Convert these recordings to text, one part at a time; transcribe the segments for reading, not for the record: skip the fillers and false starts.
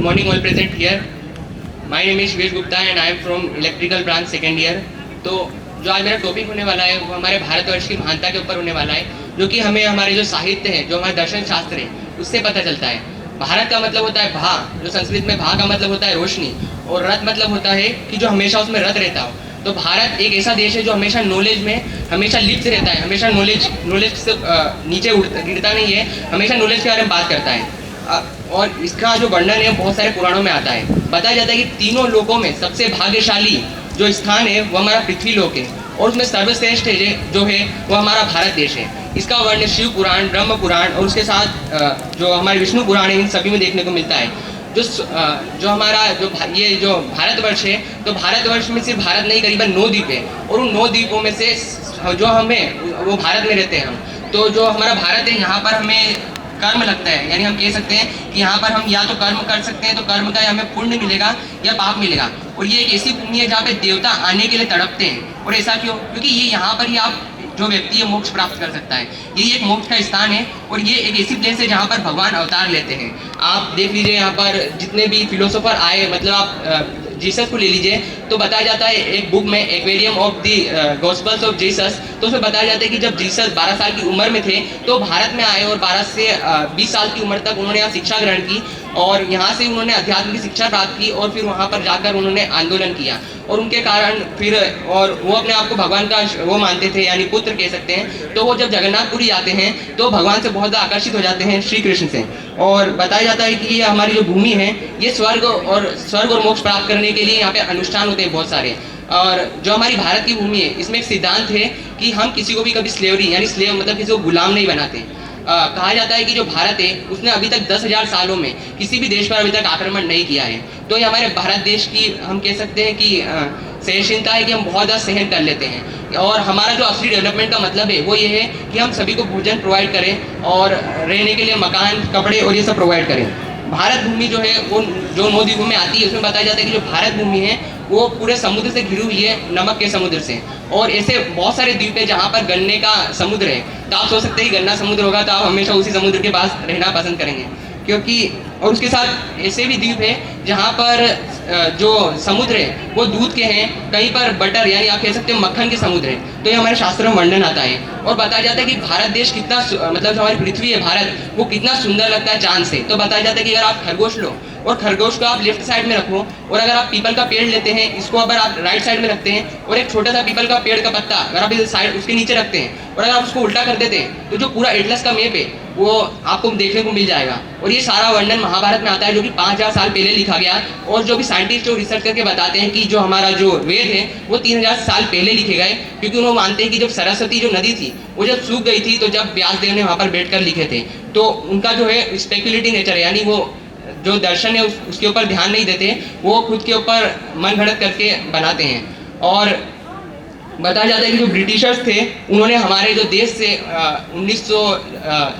morning all present here. My name is Shivesh Gupta and I am from electrical branch second year. तो जो आज मेरा topic होने वाला है वो हमारे भारतवर्ष की महानता के ऊपर होने वाला है, जो कि हमें हमारे जो साहित्य है, जो हमारे दर्शन शास्त्र है, उससे पता चलता है। भारत का मतलब होता है भा, जो संस्कृत में भा का मतलब होता है रोशनी, और रथ मतलब होता है कि जो हमेशा उसमें रत रहता हो। तो भारत एक ऐसा देश है जो हमेशा नॉलेज में हमेशा लिप्त रहता है, हमेशा नॉलेज से नीचे गिरता नहीं है, हमेशा नॉलेज के बारे में बात करता है। और इसका जो वर्णन है बहुत सारे पुराणों में आता है। बताया जाता है कि तीनों लोकों में सबसे भाग्यशाली जो स्थान है वो हमारा पृथ्वी लोक है, और उसमें सर्वश्रेष्ठ जो है वो हमारा भारत देश है। इसका वर्णन शिव पुराण, ब्रह्म पुराण और उसके साथ जो हमारे विष्णु पुराण है, इन सभी में देखने को मिलता है। जो हमारा ये जो भारतवर्ष है, तो भारतवर्ष में सिर्फ भारत नहीं, करीबन 9 द्वीप है, और उन 9 द्वीपों में से जो हमें वो भारत में रहते हैं हम। तो जो हमारा भारत है, यहाँ पर हमें कर्म लगता है, यानी हम कह सकते हैं कि यहाँ पर हम या तो कर्म कर सकते हैं, तो कर्म का हमें पुण्य मिलेगा या पाप मिलेगा। और ये एक ऐसी भूमि है जहाँ पे देवता आने के लिए तड़पते हैं। और ऐसा क्यों? क्योंकि ये यहाँ पर ही आप जो व्यक्ति है मोक्ष प्राप्त कर सकता है। ये एक मोक्ष का स्थान है, और ये एक ऐसी प्लेस है जहाँ पर भगवान अवतार लेते हैं। आप देख लीजिए, यहाँ पर जितने भी फिलोसोफर आए, मतलब आप जीसस को ले लीजिए, तो बताया जाता है एक बुक में, aquarium of the gospels of Jesus, तो उसमें बताया जाता है कि जब जीसस 12 साल की उम्र में थे तो भारत में आए, और 12 से 20 साल की उम्र तक उन्होंने यहाँ शिक्षा ग्रहण की, और यहाँ से उन्होंने अध्यात्म की शिक्षा प्राप्त की, और फिर वहाँ पर जाकर उन्होंने आंदोलन किया, और उनके कारण फिर, और वो अपने आप को भगवान का वो मानते थे, यानी पुत्र कह सकते हैं। तो वो जब जगन्नाथपुरी आते हैं तो भगवान से बहुत ज़्यादा आकर्षित हो जाते हैं, श्री कृष्ण से। और बताया जाता है कि ये हमारी जो भूमि है, ये स्वर्ग और मोक्ष प्राप्त करने के लिए यहाँ पे अनुष्ठान होते हैं बहुत सारे। और जो हमारी भारत की भूमि है, इसमें एक सिद्धांत है कि हम किसी को भी कभी स्लेवरी, यानी स्लेव मतलब किसी को गुलाम नहीं बनाते। कहा जाता है कि जो भारत है उसने अभी तक 10,000 सालों में किसी भी देश पर अभी तक आक्रमण नहीं किया है। तो ये हमारे भारत देश की हम कह सकते हैं कि सहनशीलता है कि हम बहुत ज़्यादा सहन कर लेते हैं। और हमारा जो असली डेवलपमेंट का मतलब है वो ये है कि हम सभी को भोजन प्रोवाइड करें, और रहने के लिए मकान, कपड़े और ये सब प्रोवाइड करें। भारत भूमि जो है वो जो 9 द्वीपों में आती है, उसमें बताया जाता है कि जो भारत भूमि है वो पूरे समुद्र से घिरी हुई है, नमक के समुद्र से। और ऐसे बहुत सारे द्वीप है जहाँ पर गन्ने का समुद्र है। तो आप सोच सकते हैं कि गन्ना समुद्र होगा तो आप हमेशा उसी समुद्र के पास रहना पसंद करेंगे, क्योंकि और उसके साथ ऐसे भी द्वीप है जहाँ पर जो समुद्र है वो दूध के हैं, कहीं पर बटर यानी आप कह सकते हो मक्खन के समुद्र है। तो ये हमारे शास्त्रों में वर्णन आता है, और बताया जाता है कि भारत देश कितना, मतलब जो हमारी पृथ्वी है भारत, वो कितना सुंदर लगता है चांद से। तो बताया जाता है कि अगर आप खरगोश लो, और खरगोश को आप लेफ्ट साइड में रखो, और अगर आप पीपल का पेड़ लेते हैं, इसको अगर आप राइट साइड में रखते हैं, और एक छोटा सा पीपल का पेड़ का पत्ता अगर आप इस साइड उसके नीचे रखते हैं, और अगर आप उसको उल्टा कर देते हैं, तो जो पूरा एटलस का मैप है वो आपको देखने को मिल जाएगा। और ये सारा वर्णन महाभारत में आता है, जो कि 5000 साल पहले लिखा गया। और जो भी साइंटिस्ट जो रिसर्च करके बताते हैं कि जो हमारा जो वेद है वो 3000 साल पहले लिखे गए, क्योंकि उन्होंने मानते हैं कि जब सरस्वती जो नदी थी वो जब सूख गई थी, तो जब व्यासदेव ने वहाँ पर बैठकर लिखे थे। तो उनका जो है स्पेकुलेटिव नेचर है, यानी वो जो दर्शन है उसके ऊपर ध्यान नहीं देते, वो खुद के ऊपर मन घड़त करके बनाते हैं। और बताया जाता है कि जो ब्रिटिशर्स थे उन्होंने हमारे जो देश से 1900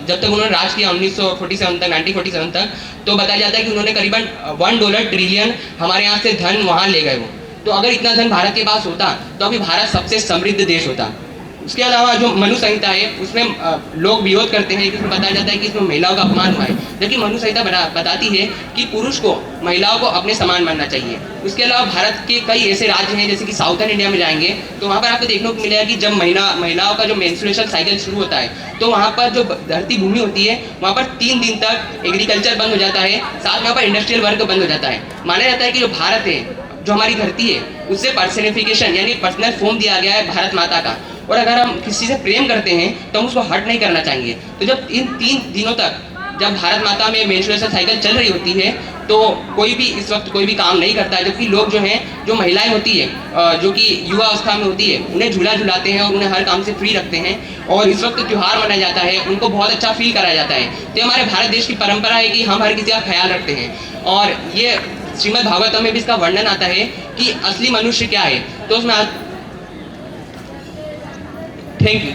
जब तक उन्होंने राज किया 1947 तक, 1947 तक, तो बताया जाता है कि उन्होंने करीबन $1 ट्रिलियन हमारे यहाँ से धन वहाँ ले गए वो। तो अगर इतना धन भारत के पास होता तो अभी भारत सबसे समृद्ध देश होता। उसके अलावा जो मनु संहिता है उसमें लोग विरोध करते हैं कि उसमें बताया जाता है कि इसमें महिलाओं का अपमान हुआ है, जबकि मनु संहिता बताती है कि पुरुष को महिलाओं को अपने समान मानना चाहिए। उसके अलावा भारत के कई ऐसे राज्य हैं, जैसे कि साउथर्न इंडिया में जाएंगे तो वहाँ पर आपको देखने को मिलेगा कि जब महिलाओं का जो मेंस्ट्रुएशन साइकिल शुरू होता है, तो वहाँ पर जो धरती भूमि होती है वहाँ पर 3 दिन तक एग्रीकल्चर बंद हो जाता है, साथ में वहाँ पर इंडस्ट्रियल वर्क बंद हो जाता है। माना जाता है कि जो भारत है, जो हमारी धरती है, उससे पर्सनिफिकेशन यानी पर्सनल फॉर्म दिया गया है भारत माता का। और अगर हम किसी से प्रेम करते हैं तो हम उसको हर्ट नहीं करना चाहिए। तो जब इन 3 दिनों तक जब भारत माता में मेंस्ट्रुएशन साइकिल चल रही होती है, तो कोई भी इस वक्त कोई भी काम नहीं करता है, जबकि लोग जो हैं, जो महिलाएं होती है, जो कि युवा अवस्था में होती है, उन्हें झूला झुलाते हैं और उन्हें हर काम से फ्री रखते हैं, और इस वक्त त्यौहार मनाया जाता है, उनको बहुत अच्छा फील कराया जाता है। तो हमारे भारत देश की परंपरा है कि हम हर किसी का ख्याल रखते हैं। और ये श्रीमद् भागवतम में भी इसका वर्णन आता है कि असली मनुष्य क्या है। तो उसमें थैंक यू।